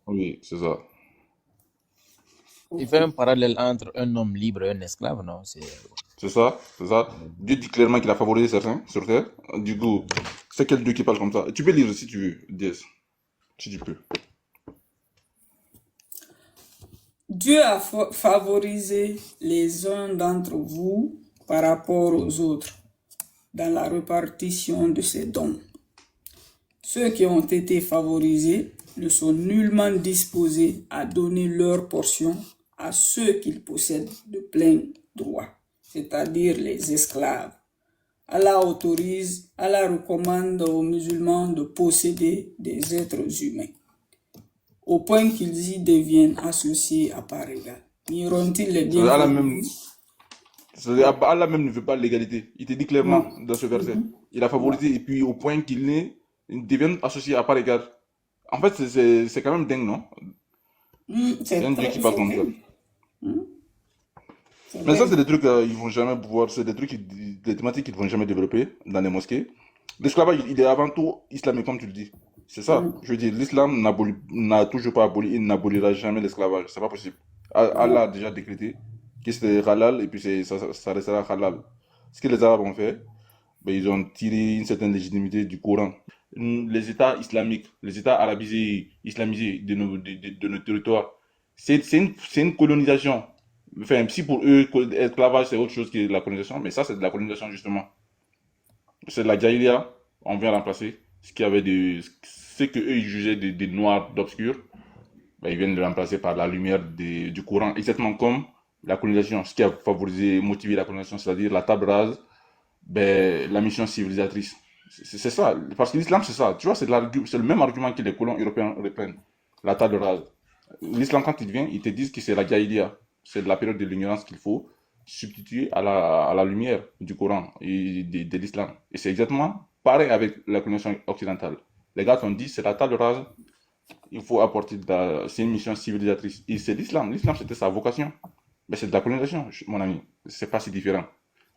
Oui, c'est ça. Il Ok. fait un parallèle entre un homme libre et un esclave, non? C'est ça, c'est ça. Dieu dit clairement qu'il a favorisé certains sur terre. Du coup, c'est quel Dieu qui parle comme ça? Tu peux lire si tu veux, DS, si tu peux. Dieu a favorisé les uns d'entre vous par rapport aux autres dans la répartition de ses dons. Ceux qui ont été favorisés ne sont nullement disposés à donner leur portion à ceux qu'ils possèdent de plein droit, c'est-à-dire les esclaves. Allah autorise, Allah recommande aux musulmans de posséder des êtres humains, au point qu'ils y deviennent associés à part égale. Nieront-ils les C'est-à-dire bienfaits de même, Dieu? Allah même ne veut pas l'égalité. Il te dit Non. clairement dans ce verset. Il a Ouais. favorisé et puis au point ils deviennent associés à part égale. En fait, c'est quand même dingue, non? C'est un Dieu qui parle C'est comme ça. dingue. Hmm, c'est Mais ça, c'est dingue. des trucs, ils vont jamais pouvoir, c'est des trucs, des thématiques qu'ils vont jamais développer dans les mosquées. L'esclavage, il est avant tout islamique, comme tu le dis. C'est ça. Hmm, Je veux dire, l'islam n'a toujours pas aboli, il n'abolira jamais l'esclavage. C'est pas possible. Allah a non. déjà décrété que c'était halal et puis ça restera halal. Ce que les Arabes ont fait, ben, ils ont tiré une certaine légitimité du Coran. Les États islamiques, les États arabisés, islamisés de nos territoires, c'est une colonisation. Enfin, si pour eux, l'esclavage c'est autre chose que la colonisation, mais ça c'est de la colonisation justement. C'est de la Jahiliya, on vient remplacer ce que eux ils jugeaient des noirs d'obscur, ben, ils viennent le remplacer par la lumière du Coran, exactement comme la colonisation, ce qui a favorisé, motivé la colonisation, c'est-à-dire la table rase, ben, la mission civilisatrice. C'est ça, parce que l'islam c'est ça, tu vois, c'est le même argument que les colons européens reprennent, la table rase. L'islam quand il vient, ils te disent que c'est la Jahiliya, c'est la période de l'ignorance qu'il faut substituer à la lumière du Coran et de l'islam. Et c'est exactement pareil avec la colonisation occidentale. Les gars t'ont dit c'est la table rase, il faut apporter c'est une mission civilisatrice. Et c'est l'islam, l'islam c'était sa vocation. Mais c'est de la colonisation, mon ami, c'est pas si différent.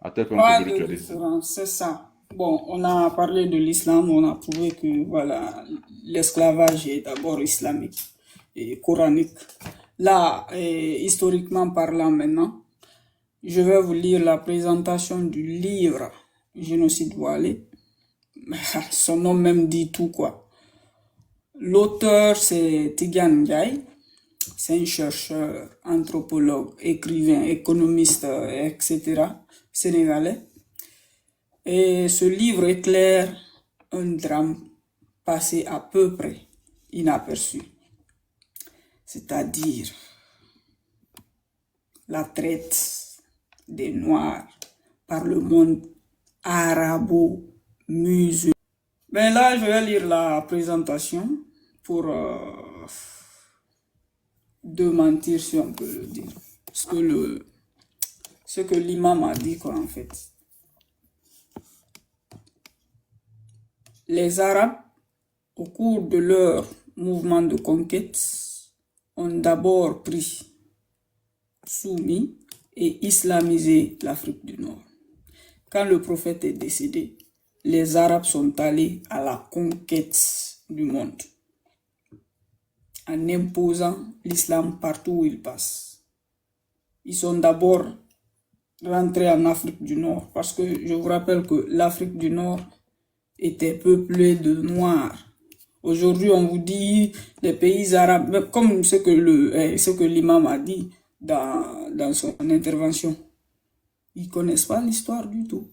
À tel point Pas qu'aujourd'hui de tu as des... différence, c'est ça. Bon, on a parlé de l'islam, on a prouvé que voilà, l'esclavage est d'abord islamique et coranique. Là, historiquement parlant maintenant, je vais vous lire la présentation du livre Génocide voilé. Son nom même dit tout quoi. L'auteur c'est Tidiane Ndiaye, c'est un chercheur, anthropologue, écrivain, économiste, etc. sénégalais. Et ce livre éclaire un drame passé à peu près inaperçu, c'est-à-dire la traite des Noirs par le monde arabo-musulman. Ben là, je vais lire la présentation pour démentir, si on peut le dire, ce que l'imam a dit, quoi, en fait. Les Arabes, au cours de leur mouvement de conquête, ont d'abord pris, soumis et islamisé l'Afrique du Nord. Quand le prophète est décédé, les Arabes sont allés à la conquête du monde en imposant l'islam partout où ils passent. Ils sont d'abord rentrés en Afrique du Nord parce que je vous rappelle que l'Afrique du Nord était peuplée de Noirs. Aujourd'hui, on vous dit les pays arabes, comme ce que l'imam a dit dans son intervention. Ils ne connaissent pas l'histoire du tout.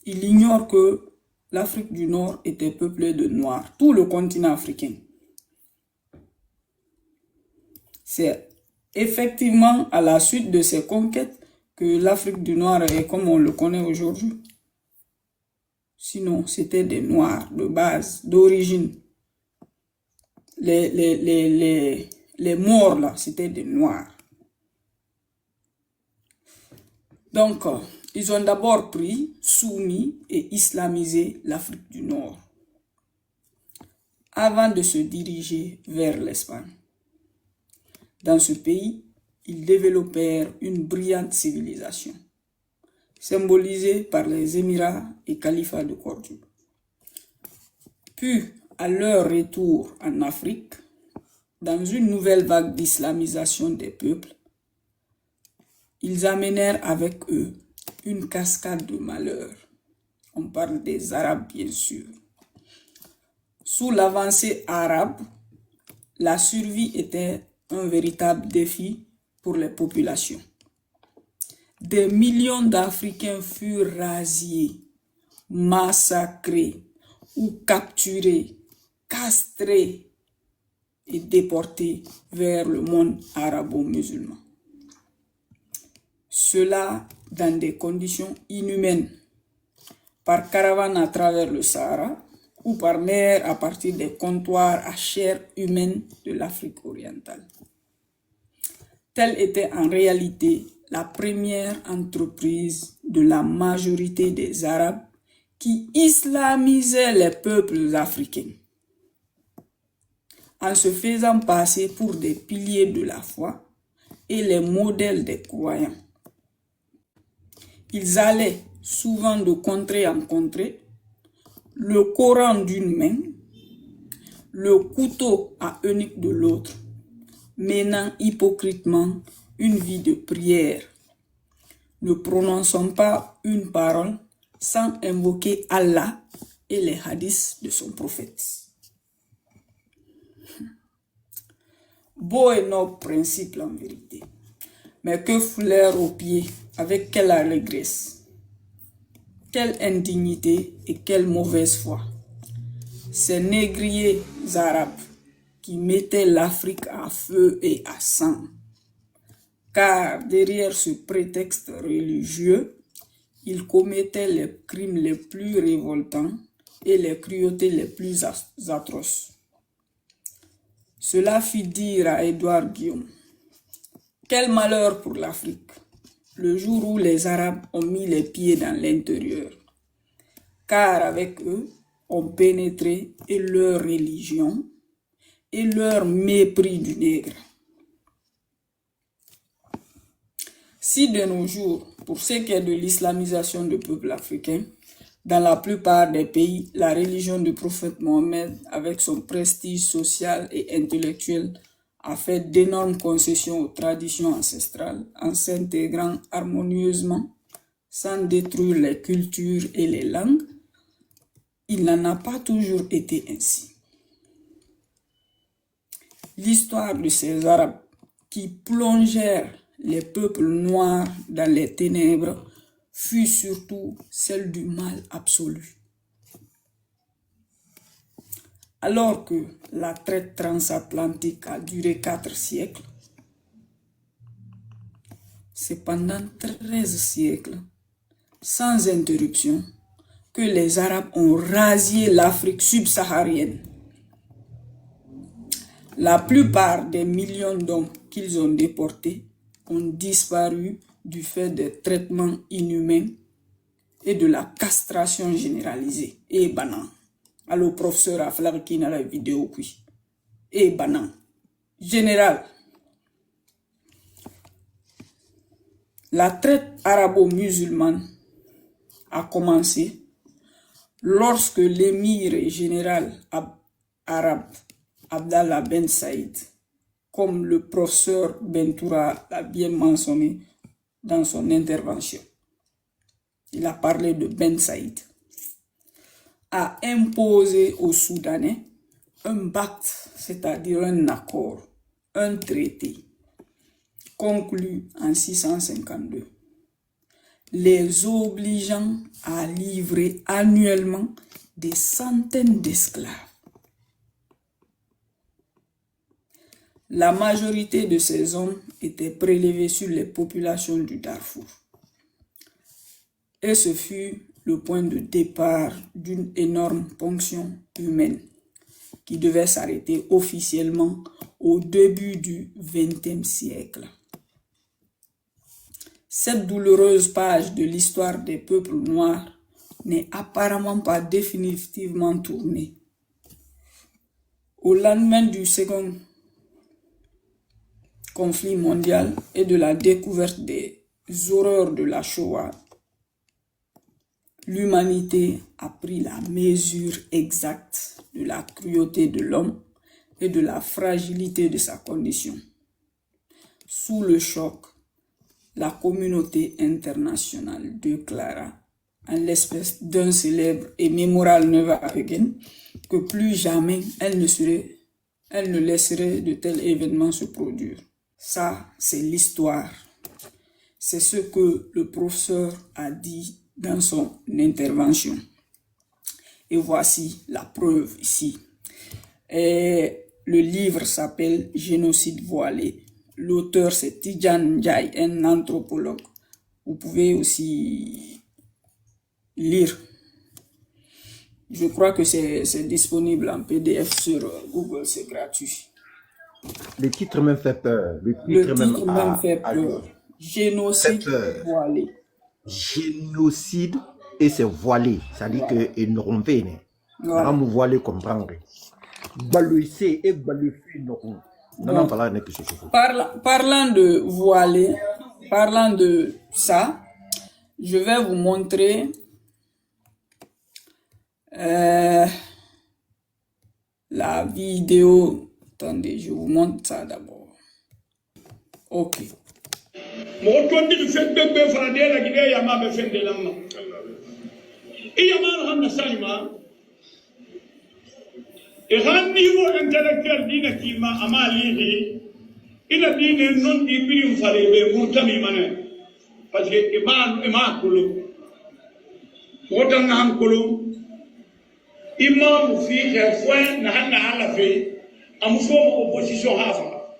Ils ignorent que l'Afrique du Nord était peuplée de Noirs, tout le continent africain. C'est effectivement à la suite de ces conquêtes que l'Afrique du Nord est comme on le connaît aujourd'hui. Sinon, c'était des Noirs de base, d'origine. Les morts là, c'était des Noirs. Donc, ils ont d'abord pris, soumis et islamisé l'Afrique du Nord avant de se diriger vers l'Espagne. Dans ce pays, ils développèrent une brillante civilisation, symbolisée par les Émirats et califats de Cordoue. Puis, à leur retour en Afrique, dans une nouvelle vague d'islamisation des peuples, ils amenèrent avec eux une cascade de malheurs. On parle des Arabes, bien sûr. Sous l'avancée arabe, la survie était un véritable défi pour les populations. Des millions d'Africains furent rasiés, massacrés ou capturés, castrés et déportés vers le monde arabo-musulman. Cela dans des conditions inhumaines, par caravane à travers le Sahara ou par mer à partir des comptoirs à chair humaine de l'Afrique orientale. Telle était en réalité la première entreprise de la majorité des Arabes qui islamisaient les peuples africains, en se faisant passer pour des piliers de la foi et les modèles des croyants. Ils allaient souvent de contrée en contrée, le Coran d'une main, le couteau à eunuque de l'autre, menant hypocritement une vie de prière, ne prononçant pas une parole sans invoquer Allah et les hadiths de son prophète. Beau et noble principe en vérité, mais que foulèrent aux pieds, avec quelle allégresse, quelle indignité et quelle mauvaise foi. Ces négriers arabes qui mettaient l'Afrique à feu et à sang. Car derrière ce prétexte religieux, ils commettaient les crimes les plus révoltants et les cruautés les plus atroces. Cela fit dire à Édouard Guillaume: quel malheur pour l'Afrique, le jour où les Arabes ont mis les pieds dans l'intérieur, car avec eux ont pénétré et leur religion et leur mépris du nègre. Si de nos jours, pour ce qui est de l'islamisation du peuple africain, dans la plupart des pays, la religion du prophète Mohammed, avec son prestige social et intellectuel, a fait d'énormes concessions aux traditions ancestrales en s'intégrant harmonieusement, sans détruire les cultures et les langues, il n'en a pas toujours été ainsi. L'histoire de ces Arabes qui plongèrent les peuples noirs dans les ténèbres fut surtout celle du mal absolu. Alors que la traite transatlantique a duré 4 siècles, c'est pendant 13 siècles, sans interruption, que les Arabes ont rasé l'Afrique subsaharienne. La plupart des millions d'hommes qu'ils ont déportés ont disparu du fait des traitements inhumains et de la castration généralisée. Et banan. Alors, professeur Aflaq qui n'a la vidéo, oui. Et banan. Général. La traite arabo-musulmane a commencé lorsque l'émir général arabe Abdallah Ben Saïd, comme le professeur Bentoura l'a bien mentionné dans son intervention, il a parlé de Ben Saïd, a imposé aux Soudanais un pacte, c'est-à-dire un accord, un traité, conclu en 652, les obligeant à livrer annuellement des centaines d'esclaves. La majorité de ces hommes étaient prélevés sur les populations du Darfour. Et ce fut le point de départ d'une énorme ponction humaine qui devait s'arrêter officiellement au début du XXe siècle. Cette douloureuse page de l'histoire des peuples noirs n'est apparemment pas définitivement tournée. Au lendemain du second conflit mondial et de la découverte des horreurs de la Shoah, l'humanité a pris la mesure exacte de la cruauté de l'homme et de la fragilité de sa condition. Sous le choc, la communauté internationale déclara, en l'espèce d'un célèbre et mémorable Never Again, que plus jamais elle ne laisserait de tels événements se produire. Ça, c'est l'histoire. C'est ce que le professeur a dit dans son intervention. Et voici la preuve ici. Et le livre s'appelle Génocide voilé. L'auteur, c'est Tidjane Ndiaye, un anthropologue. Vous pouvez aussi lire. Je crois que c'est disponible en PDF sur Google, c'est gratuit. Le titre même fait peur. Le titre même fait peur. Génocide voilé. Génocide et c'est voilé. C'est-à-dire que ils n'auront pas. Voilà. Nous voilé comprendre. Balouissé et balouissé n'auront. Parlant de voilé, parlant de ça, je vais vous montrer la vidéo. Attendez, je vous montre ça d'abord. Ok. Et un niveau intellectuel dina kima amali il a dit non di birim fare be murtami mané parce que ima kulu wotan na han kulu imam fi khafwan na han ala fi am fo opposition hafa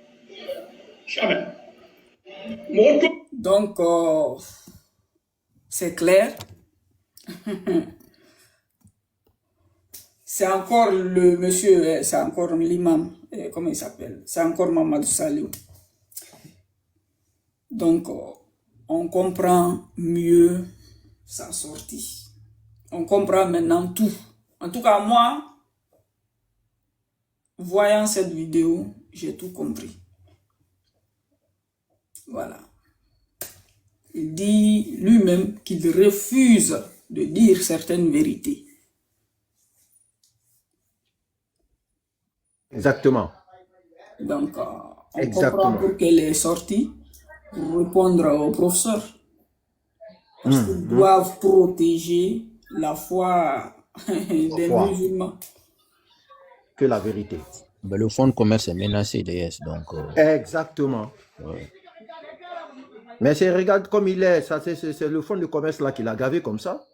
jamais. Donc c'est clair. C'est encore le monsieur, c'est encore l'imam, comment il s'appelle? C'est encore Mamadou Saliou. Donc, on comprend mieux sa sortie. On comprend maintenant tout. En tout cas, moi, voyant cette vidéo, j'ai tout compris. Voilà. Il dit lui-même qu'il refuse de dire certaines vérités. Exactement. Donc, on comprend pourquoi est sortie pour répondre aux professeurs. Parce qu'ils doivent protéger la foi des musulmans. Que la vérité. Ben, le fonds de commerce est menacé, d'ailleurs. Donc, exactement. Ouais. Mais regarde comme il est. C'est le fonds de commerce là qui l'a gavé comme ça.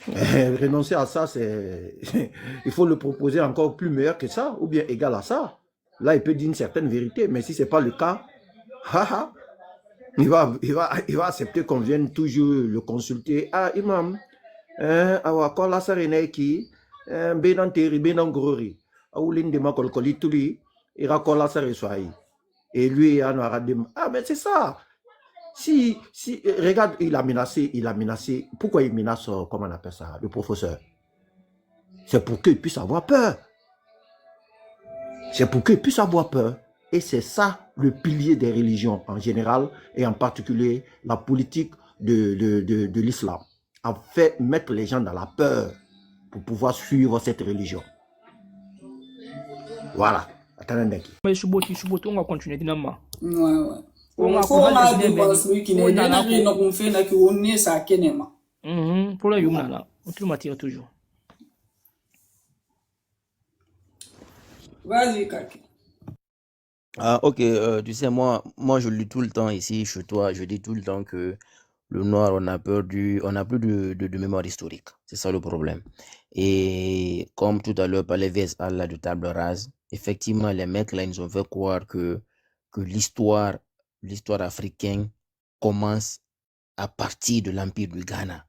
Renoncer à ça, c'est il faut le proposer encore plus meilleur que ça, ou bien égal à ça. Là, il peut dire une certaine vérité, mais si ce n'est pas le cas, il va accepter qu'on vienne toujours le consulter. Ah, imam, quand la sarene qui, benan teri, benan grori, aoulin de ma kolkoli tuli, il raconte la sarene soaï. Et lui, ah, mais c'est ça. Si, regarde, il a menacé. Pourquoi il menace, comment on appelle ça, le professeur? C'est pour qu'il puisse avoir peur. C'est pour qu'il puisse avoir peur. Et c'est ça le pilier des religions en général, et en particulier la politique de l'islam. A fait mettre les gens dans la peur pour pouvoir suivre cette religion. Voilà. Attendez. Mais Chuboti, on va continuer dynamiquement. Ouais. Pour la yumna, on te m'attire toujours. Vas-y, Kaki. Ah, ok, tu sais, moi, je lis tout le temps ici, chez toi, je dis tout le temps que le noir, on a plus de mémoire historique. C'est ça le problème. Et comme tout à l'heure, par les VSA là, de table rase, effectivement, les mecs là, ils nous ont fait croire que l'histoire africaine commence à partir de l'Empire du Ghana.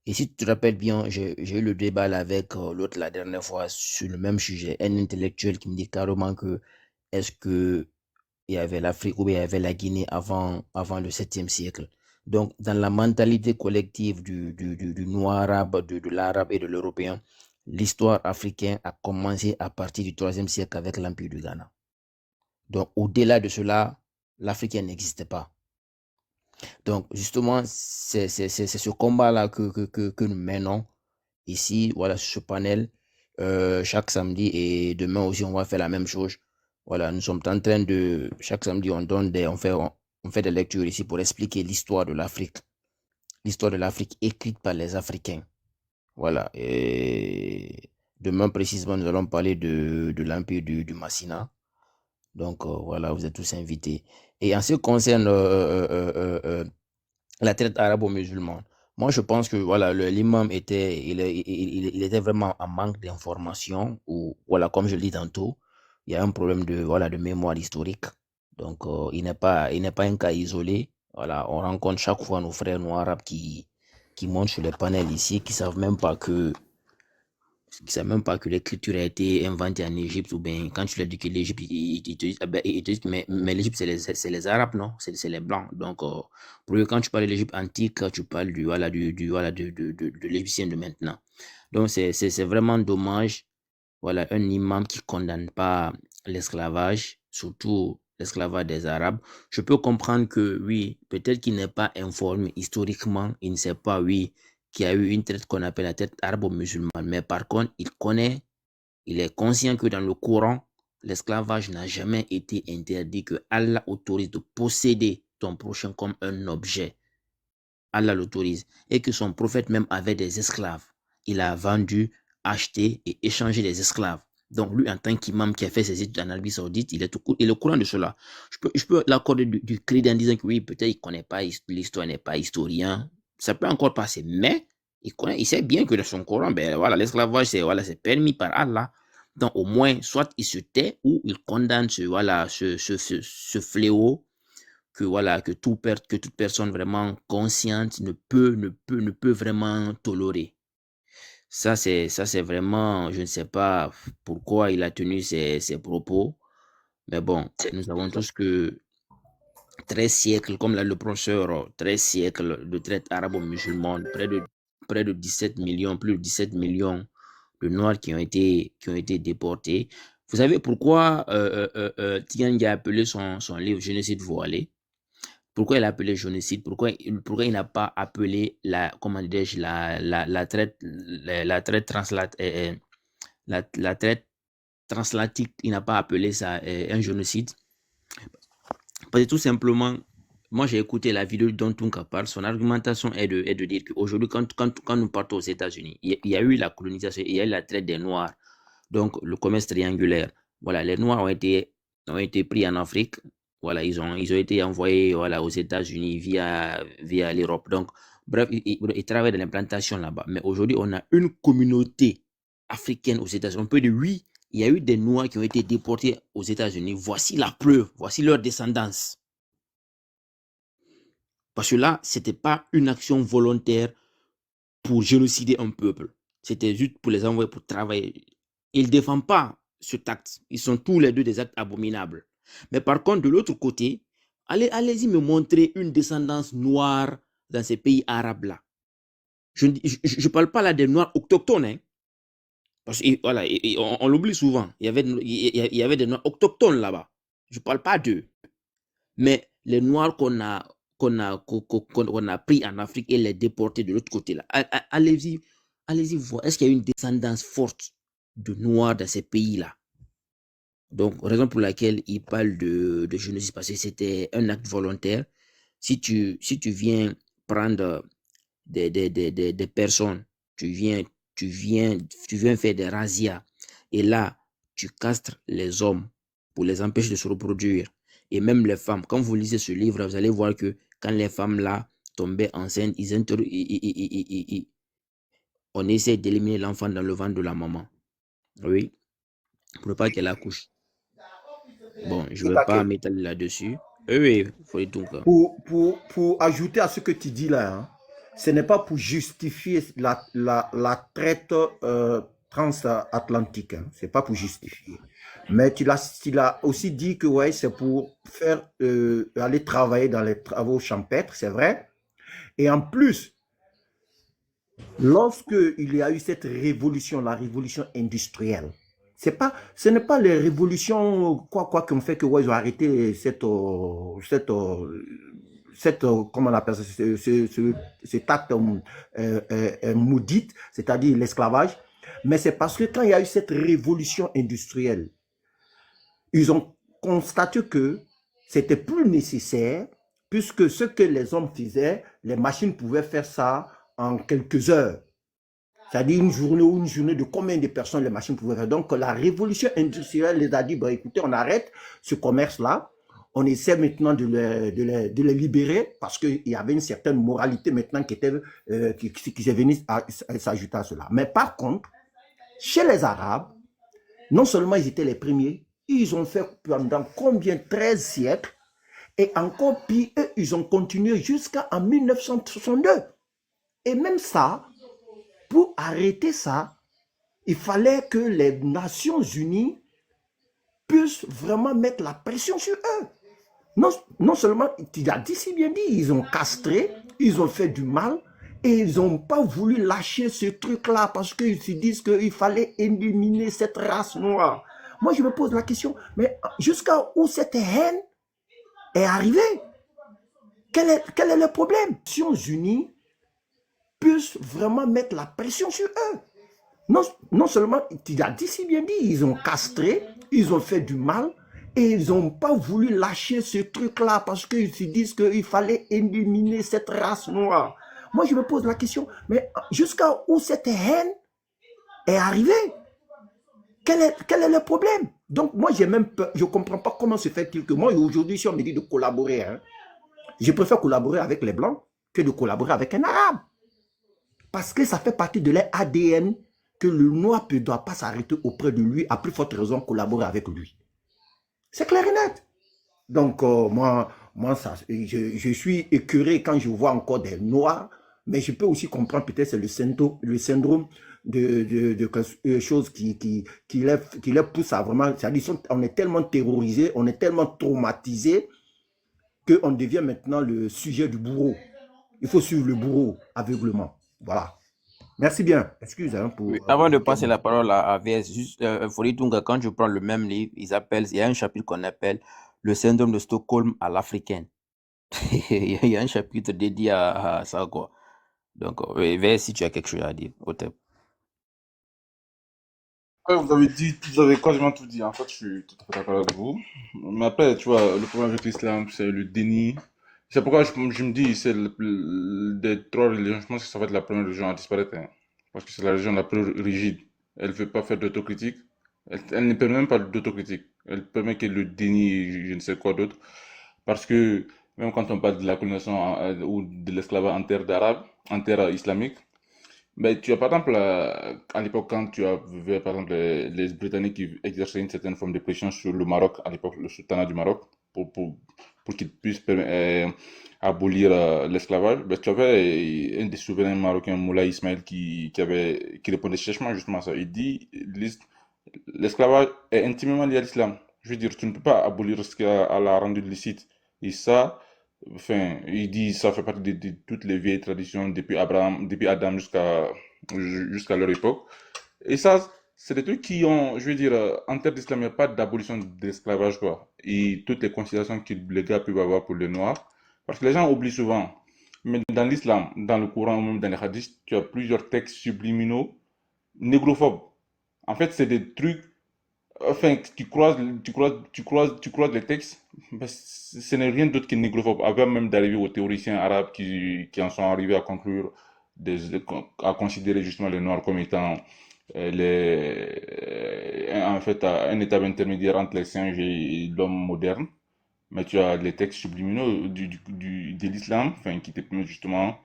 Et si tu te rappelles bien, j'ai eu le débat là avec l'autre la dernière fois sur le même sujet, un intellectuel qui me dit carrément que est-ce que il y avait l'Afrique ou bien il y avait la Guinée avant le 7e siècle. Donc, dans la mentalité collective du noir arabe, de l'arabe et de l'européen, l'histoire africaine a commencé à partir du 3e siècle avec l'Empire du Ghana. Donc, au-delà de cela, l'Africain n'existait pas. Donc, justement, c'est ce combat-là que nous menons ici, voilà, sur ce panel, chaque samedi, et demain aussi, on va faire la même chose. Voilà, nous sommes en train de, chaque samedi, on fait des lectures ici pour expliquer l'histoire de l'Afrique. L'histoire de l'Afrique écrite par les Africains. Voilà. Et demain, précisément, nous allons parler de l'empire du Massina. Donc, voilà, vous êtes tous invités. Et en ce qui concerne la traite arabo-musulmane, moi, je pense que voilà, l'imam était, il était vraiment en manque d'informations, ou voilà, comme je le dis tantôt, il y a un problème de mémoire historique. Donc, il n'est pas un cas isolé. Voilà, on rencontre chaque fois nos frères noirs arabes qui montent sur les panels ici, qui savent même pas que l'écriture a été inventée en Égypte, ou bien quand tu leur dis que l'Égypte, ils te disent, mais l'Égypte, c'est les Arabes, non? C'est les Blancs. Donc, pour eux, quand tu parles de l'Égypte antique, tu parles de l'Égyptien de maintenant. Donc, c'est vraiment dommage. Voilà, un imam qui condamne pas l'esclavage, surtout l'esclavage des Arabes. Je peux comprendre que, oui, peut-être qu'il n'est pas informé historiquement, il ne sait pas, oui, qu'il y a eu une traite qu'on appelle la traite arabo-musulmane. Mais par contre, il est conscient que dans le Coran, l'esclavage n'a jamais été interdit, que Allah autorise de posséder ton prochain comme un objet. Allah l'autorise. Et que son prophète même avait des esclaves. Il a vendu, acheté et échangé des esclaves. Donc lui, en tant qu'imam qui a fait ses études en Arabie Saoudite, il est au courant de cela. Je peux l'accorder du crédit en disant que oui, peut-être il ne connaît pas l'histoire, n'est pas historien. Ça peut encore passer, mais il sait bien que dans son Coran, ben voilà, l'esclavage, c'est permis par Allah. Donc au moins, soit il se tait ou il condamne ce fléau que toute personne vraiment consciente ne peut vraiment tolérer. Ça, c'est vraiment, je ne sais pas pourquoi il a tenu ces propos, mais bon, nous savons tous que 13 siècles, comme l'a le professeur, 13 siècles de traite arabo-musulmane, près de 17 millions, plus de 17 millions de Noirs qui ont été déportés. Vous savez pourquoi Tiangi a appelé son livre Génocide voilé? Pourquoi il a appelé génocide? Pourquoi il n'a pas appelé la traite transatlantique, il n'a pas appelé ça un génocide? Parce que tout simplement, moi j'ai écouté la vidéo dont Tunka parle, son argumentation est de dire qu'aujourd'hui, quand nous partons aux États-Unis, il y a eu la colonisation, il y a eu la traite des Noirs, donc le commerce triangulaire. Voilà, les Noirs ont été pris en Afrique. Voilà, ils ont été envoyés aux États-Unis via l'Europe. Donc, bref, ils travaillent dans l'implantation là-bas. Mais aujourd'hui, on a une communauté africaine aux États-Unis. On peut dire oui, il y a eu des Noirs qui ont été déportés aux États-Unis. Voici la preuve, voici leur descendance. Parce que là, ce n'était pas une action volontaire pour génocider un peuple. C'était juste pour les envoyer pour travailler. Ils ne défendent pas cet acte. Ils sont tous les deux des actes abominables. Mais par contre, de l'autre côté, allez-y me montrer une descendance noire dans ces pays arabes-là. Je ne parle pas là des Noirs autochtones. Hein, parce que voilà, on l'oublie souvent. Il y avait des Noirs autochtones là-bas. Je ne parle pas d'eux. Mais les Noirs qu'on a pris en Afrique et les déportés de l'autre côté là. Allez-y voir. Est-ce qu'il y a une descendance forte de Noirs dans ces pays-là? Donc, raison pour laquelle il parle de génocide, parce que c'était un acte volontaire. Si tu viens prendre des personnes, tu viens faire des razzias, et là, tu castres les hommes pour les empêcher de se reproduire, et même les femmes. Quand vous lisez ce livre, vous allez voir que quand les femmes là tombaient enceintes, on essaie d'éliminer l'enfant dans le ventre de la maman. Oui, pour ne pas qu'elle accouche. Bon, je ne vais pas m'étaler là-dessus. Oui, il faut tout cas. Pour ajouter à ce que tu dis là, hein, ce n'est pas pour justifier la traite transatlantique. Hein, ce n'est pas pour justifier. Mais tu l'as aussi dit que ouais, c'est pour faire aller travailler dans les travaux champêtres, c'est vrai. Et en plus, lorsque il y a eu cette révolution, la révolution industrielle, ce n'est pas les révolutions quoi qu'on fait que ouais, ils ont arrêté cette comment on appelle ça, cet acte maudit, c'est-à-dire l'esclavage. Mais c'est parce que quand il y a eu cette révolution industrielle, ils ont constaté que c'était plus nécessaire, puisque ce que les hommes faisaient, les machines pouvaient faire ça en quelques heures. C'est-à-dire une journée de combien de personnes les machines pouvaient faire. Donc la révolution industrielle les a dit, bah, écoutez, on arrête ce commerce-là, on essaie maintenant de les libérer, parce qu'il y avait une certaine moralité maintenant qui s'est venue s'ajouter à cela. Mais par contre, chez les Arabes, non seulement ils étaient les premiers, ils ont fait pendant combien? 13 siècles, et encore pire, eux, ils ont continué jusqu'en 1962. Et même ça, pour arrêter ça, il fallait que les Nations Unies puissent vraiment mettre la pression sur eux. Non seulement, tu as dit si bien dit, ils ont castré, ils ont fait du mal, et ils n'ont pas voulu lâcher ce truc-là parce qu'ils se disent qu'il fallait éliminer cette race noire. Moi, je me pose la question, mais jusqu'à où cette haine est arrivée? Quel est le problème? Les Nations Unies puissent vraiment mettre la pression sur eux. Non seulement, tu as dit si bien dit, ils ont castré, ils ont fait du mal, et ils n'ont pas voulu lâcher ce truc-là parce qu'ils se disent qu'il fallait éliminer cette race noire. Moi, je me pose la question, mais jusqu'à où cette haine est arrivée? Quel est le problème? Donc, moi, j'ai même peur, je ne comprends pas comment se fait-il que moi, aujourd'hui, si on me dit de collaborer, hein, je préfère collaborer avec les Blancs que de collaborer avec un Arabe. Parce que ça fait partie de leur ADN que le noir ne doit pas s'arrêter auprès de lui, à plus forte raison collaborer avec lui. C'est clair et net. Donc, moi ça, je suis écœuré quand je vois encore des noirs, mais je peux aussi comprendre peut-être c'est le syndrome de choses qui les poussent à vraiment, c'est-à-dire on est tellement terrorisé, on est tellement traumatisé qu'on devient maintenant le sujet du bourreau. Il faut suivre le bourreau aveuglement. Voilà. Merci bien. Excusez pour. Oui, avant de passer la parole à VS, juste, Foritunga, quand je prends le même livre, il y a un chapitre qu'on appelle le syndrome de Stockholm à l'africaine. Il y a un chapitre dédié à ça, quoi. Donc, VS, si tu as quelque chose à dire, au top. Ouais, vous avez quasiment tout dit. En fait, je suis tout à fait d'accord avec vous. Mais après, tu vois, le problème avec l'islam, c'est le déni. C'est pourquoi je me dis, c'est des trois religions, je pense que ça va être la première religion à disparaître, hein. Parce que c'est la religion la plus rigide. Elle ne veut pas faire d'autocritique. Elle ne permet même pas d'autocritique. Elle permet que le déni, je ne sais quoi d'autre. Parce que même quand on parle de la colonisation ou de l'esclavage en terre islamique, mais tu as par exemple, à l'époque, quand tu avais par exemple les Britanniques qui exerçaient une certaine forme de pression sur le Maroc, à l'époque, le sultanat du Maroc, pour qu'il puisse abolir l'esclavage, ben, tu avais un des souverains marocains, Moulay Ismail, qui répondait sèchement justement à ça. Il dit l'esclavage est intimement lié à l'islam. Je veux dire, tu ne peux pas abolir ce qui l'a rendu licite. Et ça, enfin, il dit ça fait partie de toutes les vieilles traditions depuis Adam jusqu'à leur époque. Et ça, c'est des trucs qui ont, je veux dire, en termes d'islam, il n'y a pas d'abolition de l'esclavage, quoi. Et toutes les considérations que les gars peuvent avoir pour les noirs. Parce que les gens oublient souvent. Mais dans l'islam, dans le Coran ou même dans les hadiths, tu as plusieurs textes subliminaux négrophobes. En fait, c'est des trucs, enfin, tu croises les textes, ben, ce n'est rien d'autre que négrophobe, avant même d'arriver aux théoriciens arabes qui en sont arrivés à conclure, à considérer justement les Noirs comme étant en fait, un état intermédiaire entre les singes et l'homme moderne. Mais tu as les textes subliminaux de l'islam, enfin, qui te permettent justement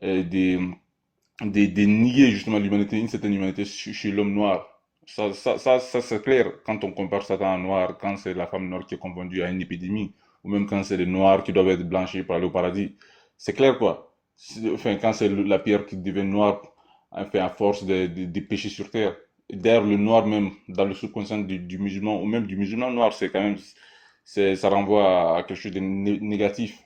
euh, de, de nier justement l'humanité, une certaine humanité chez l'homme noir. Ça c'est clair quand on compare Satan à noir, quand c'est la femme noire qui est confondue à une épidémie, ou même quand c'est les noirs qui doivent être blanchis pour aller au paradis. C'est clair quoi. Enfin, quand c'est la pierre qui devient noire, enfin, à force de pécher sur terre. D'ailleurs, le noir même, dans le subconscient du musulman, ou même du musulman noir, c'est quand même, ça renvoie à quelque chose de négatif.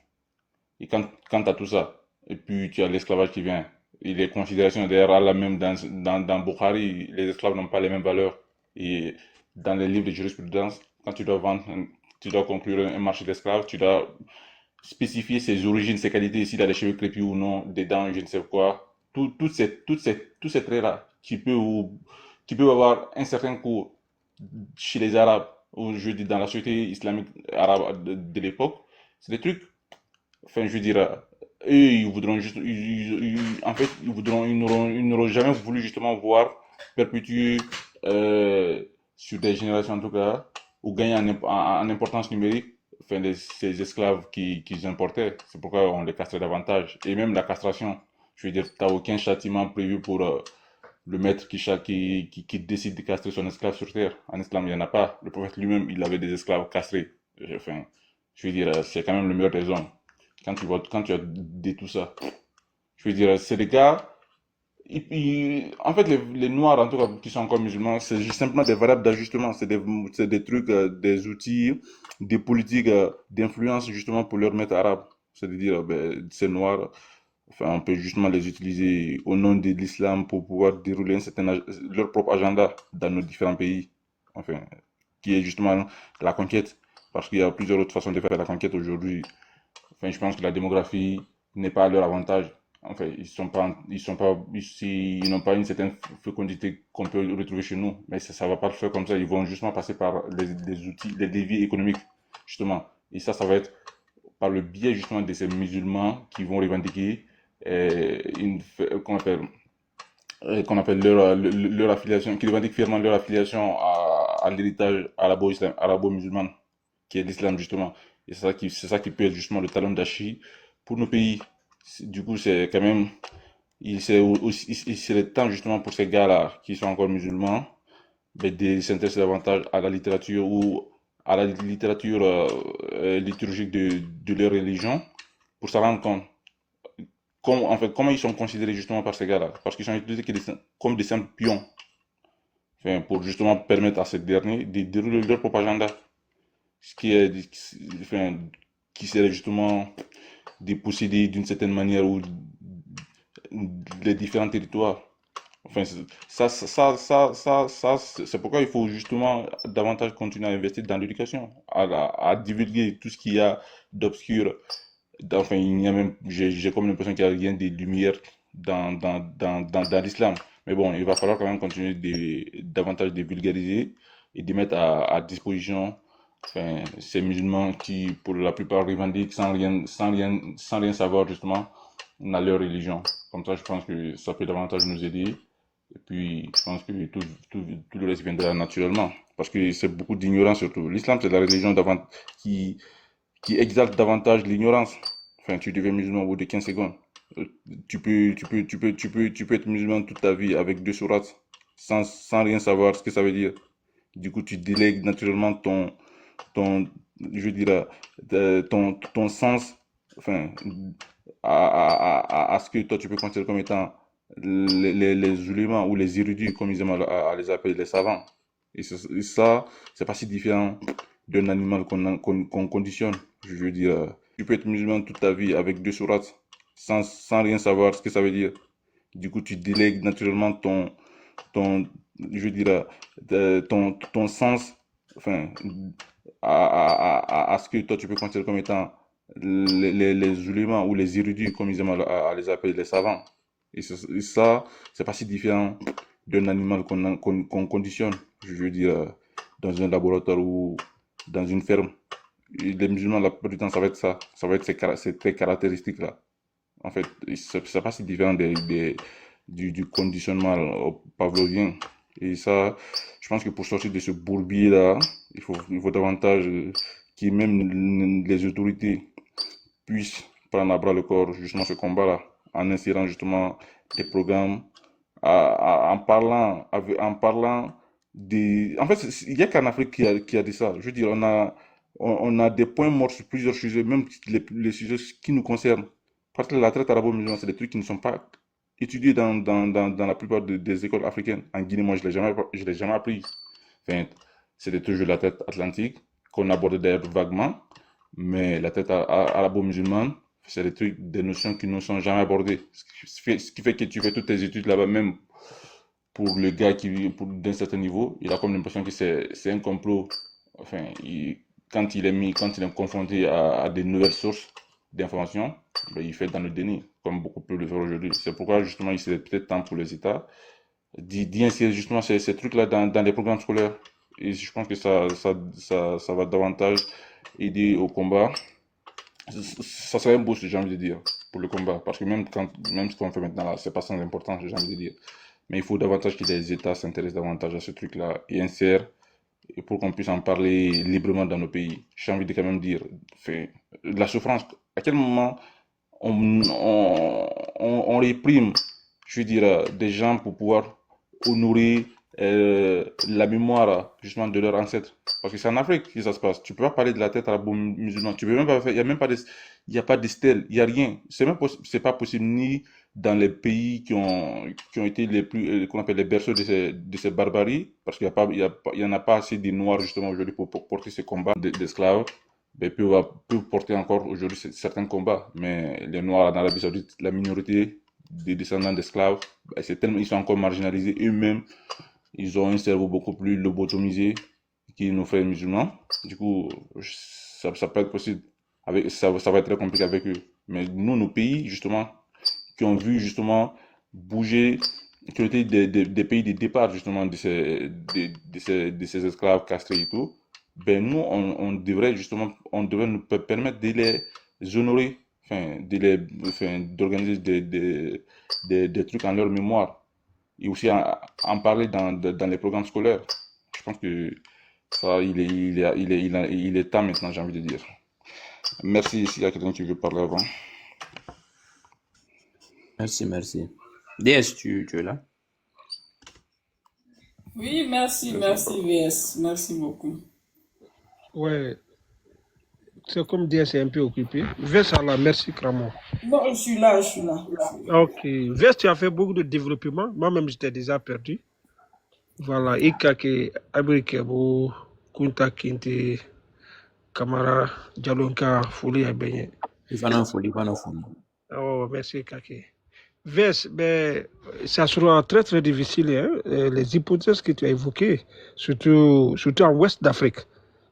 Et quand tu as tout ça, et puis tu as l'esclavage qui vient, et les considérations d'ailleurs, Allah même dans Bukhari, les esclaves n'ont pas les mêmes valeurs. Et dans les livres de jurisprudence, quand tu dois vendre, tu dois conclure un marché d'esclaves, tu dois spécifier ses origines, ses qualités, s'il a des cheveux crépus ou non, des dents, je ne sais quoi. tous ces traits-là qui peuvent avoir un certain cours chez les Arabes, ou je dis dans la société islamique arabe de l'époque, c'est des trucs, enfin je veux dire, eux ils voudront juste, en fait ils n'auront jamais voulu justement voir perpétuer sur des générations en tout cas, ou gagner en importance numérique, enfin ces esclaves qu'ils importaient. C'est pourquoi on les castrait davantage. Et même la castration, je veux dire, t'as aucun châtiment prévu pour le maître qui décide de castrer son esclave sur terre. En islam, il n'y en a pas. Le prophète lui-même, il avait des esclaves castrés. Enfin, je veux dire, c'est quand même le meilleur des hommes. Quand tu as dit tout ça, je veux dire, c'est des gars. En fait, les noirs, en tout cas, qui sont encore musulmans, c'est juste simplement des variables d'ajustement. C'est des trucs, des outils, des politiques d'influence, justement, pour leur maître arabe. C'est-à-dire, ben, ces noirs, enfin, on peut justement les utiliser au nom de l'islam pour pouvoir dérouler leur propre agenda dans nos différents pays. Enfin, qui est justement la conquête. Parce qu'il y a plusieurs autres façons de faire la conquête aujourd'hui. Enfin, je pense que la démographie n'est pas à leur avantage. Enfin, ils n'ont pas une certaine fécondité qu'on peut retrouver chez nous. Mais ça va pas le faire comme ça. Ils vont justement passer par les outils, les leviers économiques, justement. Et ça va être par le biais justement de ces musulmans qui vont revendiquer qu'on appelle leur affiliation, qui revendiquent fièrement leur affiliation à l'héritage arabo-musulman, qui est l'islam justement. Et c'est ça qui peut être justement le talon d'Achille pour nos pays. Du coup, c'est quand même, il serait temps justement pour ces gars-là qui sont encore musulmans, de s'intéresser davantage à la littérature ou à la littérature liturgique de leur religion pour se rendre compte en fait, comment ils sont considérés justement par ces gars-là. Parce qu'ils sont utilisés comme des simples pions, enfin, pour justement permettre à ces derniers de dérouler leur propre agenda. Ce qui est, enfin, qui serait justement de posséder d'une certaine manière ou les différents territoires. Enfin, c'est pourquoi il faut justement davantage continuer à investir dans l'éducation, à divulguer tout ce qu'il y a d'obscur. Enfin, j'ai comme l'impression qu'il n'y a rien de lumière dans l'islam. Mais bon, il va falloir quand même continuer davantage de vulgariser et de mettre à disposition, enfin, ces musulmans qui, pour la plupart, revendiquent sans rien savoir justement dans leur religion. Comme ça, je pense que ça peut davantage nous aider. Et puis, je pense que tout le reste viendra naturellement. Parce que c'est beaucoup d'ignorance surtout. L'islam, c'est la religion qui exalte davantage l'ignorance. Enfin, tu deviens musulman au bout de 15 secondes. Tu peux être musulman toute ta vie avec 2 sourates sans rien savoir ce que ça veut dire. Du coup, tu délègues naturellement je dirais, ton sens, enfin, à ce que toi tu peux considérer comme étant les ulémas ou les érudits, comme ils aiment à les appeler, les savants. Et ça, c'est pas si différent d'un animal qu'on conditionne. Je veux dire, tu peux être musulman toute ta vie avec 2 sourates sans rien savoir ce que ça veut dire. Du coup, tu délègues naturellement je dirais, ton sens, enfin, à ce que toi tu peux considérer comme étant les ulémas ou les érudits, comme ils aiment à les appeler, les savants. Et ça, c'est pas si différent d'un animal qu'on conditionne, je veux dire, dans un laboratoire ou dans une ferme. Et les musulmans, la plupart du temps, ça va être ça. Ça va être ces traits caractéristiques-là. En fait, c'est pas si différent du conditionnement pavlovien. Et ça, je pense que pour sortir de ce bourbier-là, il faut davantage que même les autorités puissent prendre à bras le corps justement ce combat-là, en insérant justement des programmes, en parlant En fait, il n'y a qu'en Afrique qui a dit ça. Je veux dire, on a des points morts sur plusieurs sujets, même les sujets qui nous concernent. Parce que la traite arabo-musulmane, c'est des trucs qui ne sont pas étudiés dans la plupart des écoles africaines. En Guinée, moi, je ne l'ai jamais appris. Enfin, c'était toujours la traite atlantique, qu'on abordait d'ailleurs vaguement. Mais la traite arabo-musulmane, c'est des notions qui ne sont jamais abordées. Ce qui fait que tu fais toutes tes études là-bas, même pour le gars d'un certain niveau, il a comme l'impression que c'est un complot. Enfin, quand il est confronté à des nouvelles sources, d'informations, ben, il fait dans le déni, comme beaucoup peuvent le faire aujourd'hui. C'est pourquoi justement il serait peut-être temps pour les États d'y insérer justement ces trucs-là dans les programmes scolaires. Et je pense que ça va davantage aider au combat. Ça serait un boost, j'ai envie de dire, pour le combat. Parce que même ce qu'on fait maintenant là, c'est pas sans importance, j'ai envie de dire. Mais il faut davantage que les États s'intéressent davantage à ce truc-là et insèrent et pour qu'on puisse en parler librement dans nos pays. J'ai envie de quand même dire, la souffrance, à quel moment on réprime, je veux dire, des gens pour pouvoir honorer la mémoire justement de leurs ancêtres. Parce que c'est en Afrique que ça se passe. Tu peux pas parler de la tête arabo-musulmane. Tu peux même pas faire, il y a même pas il y a pas de stèle, il y a rien. C'est pas possible ni dans les pays qui ont été les plus, qu'on appelle les berceaux de ces barbaries, parce qu'il y a pas, il y en a pas assez de noirs justement aujourd'hui pour porter ces combats d'esclaves. Ben, peuvent porter encore aujourd'hui certains combats, mais les noirs en Arabie Saoudite, la minorité des descendants d'esclaves, ben, ils sont encore marginalisés eux-mêmes. Ils ont un cerveau beaucoup plus lobotomisé que nos frères musulmans. Du coup, ça peut être possible. Ça va être très compliqué avec eux. Mais nous, nos pays, justement, qui ont vu justement bouger, qui ont été des pays de départ, justement, de ces esclaves castrés et tout, ben nous, on devrait nous permettre de les honorer, d'organiser des trucs en leur mémoire et aussi en parler dans les programmes scolaires. Je pense que ça, il est temps maintenant, j'ai envie de dire. Merci, s'il y a quelqu'un qui veut parler avant. Merci. DS, tu es là? Oui, merci VS. Merci beaucoup. Ouais, c'est comme dire, c'est un peu occupé. Vest, là, merci, Kramo. Non, je suis là. Ok. Vest, tu as fait beaucoup de développement. Moi-même, j'étais déjà perdu. Voilà. Ikake, Abrikebo, Kunta Kinte, Kamara, Jalonka, Fouli, Abenye. Folie. Oh, merci, Ikake. Vest, ben, ça sera très, très difficile, hein, les hypothèses que tu as évoquées, surtout en Ouest d'Afrique,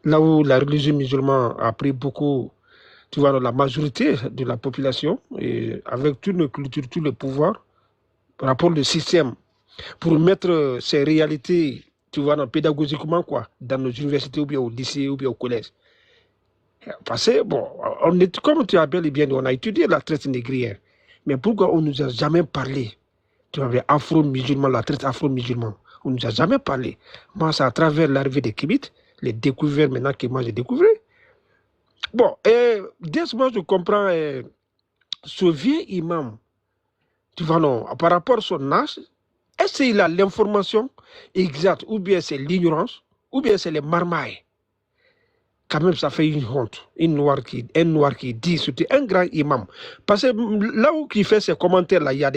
là où la religion musulmane a pris beaucoup, tu vois, la majorité de la population, et avec toute nos cultures, tout le pouvoir, par rapport au système, pour mettre ces réalités, tu vois, pédagogiquement, quoi, dans nos universités, ou bien au lycée, ou bien au collège. Parce que, bon, comme tu as bel et bien dit, on a étudié la traite négrière, mais pourquoi on ne nous a jamais parlé, tu vois, afro-musulman, la traite afro-musulman, on ne nous a jamais parlé. Moi, c'est à travers l'arrivée des Kémites, les découvertes maintenant que moi j'ai découvert. Bon, dès ce moment, je comprends ce vieux imam, tu vois, non, par rapport à son âge, est-ce qu'il a l'information exacte, ou bien c'est l'ignorance, ou bien c'est les marmailles? Quand même, ça fait une honte. Un noir qui dit, c'était un grand imam. Parce que là où il fait ces commentaires-là, il y a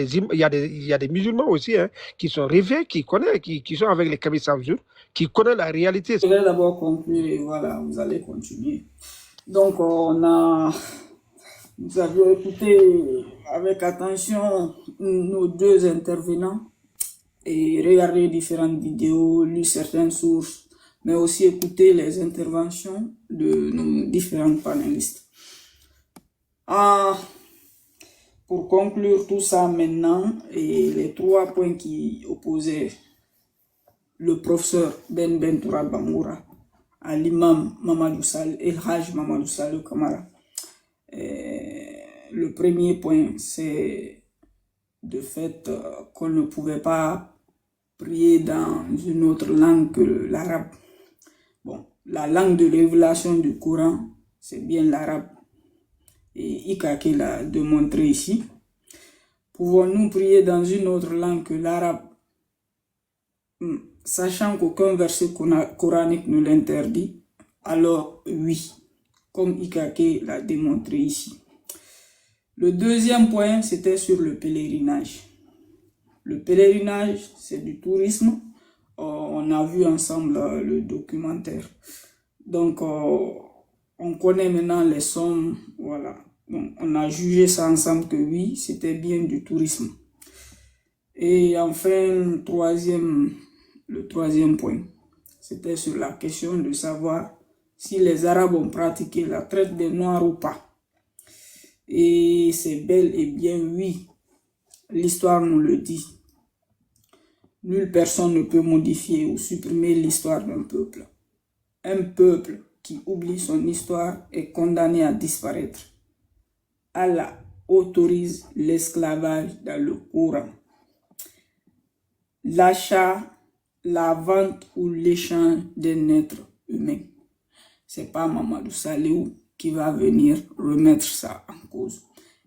des musulmans aussi, hein, qui sont réveillés, qui connaissent, qui sont avec les cabis sans jour, qui connaissent la réalité. Je vais d'abord conclure et voilà, vous allez continuer. Donc, nous avions écouté avec attention nos deux intervenants et regardé différentes vidéos, lu certaines sources, mais aussi écouter les interventions de nos différents panélistes. Pour conclure tout ça maintenant, et les 3 points qui opposaient le professeur Ben Bentoura Bangoura à l'imam Mamadou Saleh, El Hajj Mamadou Saleh Kamara. Le premier point, c'est de fait qu'on ne pouvait pas prier dans une autre langue que l'arabe. Bon, la langue de révélation du Coran, c'est bien l'arabe. Et Ikake l'a démontré ici. Pouvons-nous prier dans une autre langue que l'arabe, sachant qu'aucun verset coranique ne l'interdit? Alors oui, comme Ikake l'a démontré ici. Le deuxième point, c'était sur le pèlerinage. Le pèlerinage, c'est du tourisme. On a vu ensemble le documentaire. Donc, on connaît maintenant les sommes. Voilà. Donc, on a jugé ça ensemble que oui, c'était bien du tourisme. Et enfin, le troisième point, c'était sur la question de savoir si les Arabes ont pratiqué la traite des Noirs ou pas. Et c'est bel et bien oui. L'histoire nous le dit. Nulle personne ne peut modifier ou supprimer l'histoire d'un peuple. Un peuple qui oublie son histoire est condamné à disparaître. Allah autorise l'esclavage dans le Coran. L'achat, la vente ou l'échange d'un être humain. C'est pas Mamadou Saliou qui va venir remettre ça en cause.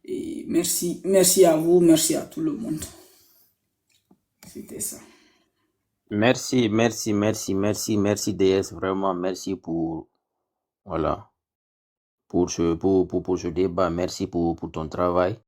Et merci à vous, merci à tout le monde. C'était ça. Merci DS, vraiment merci pour voilà pour ce débat, merci pour ton travail.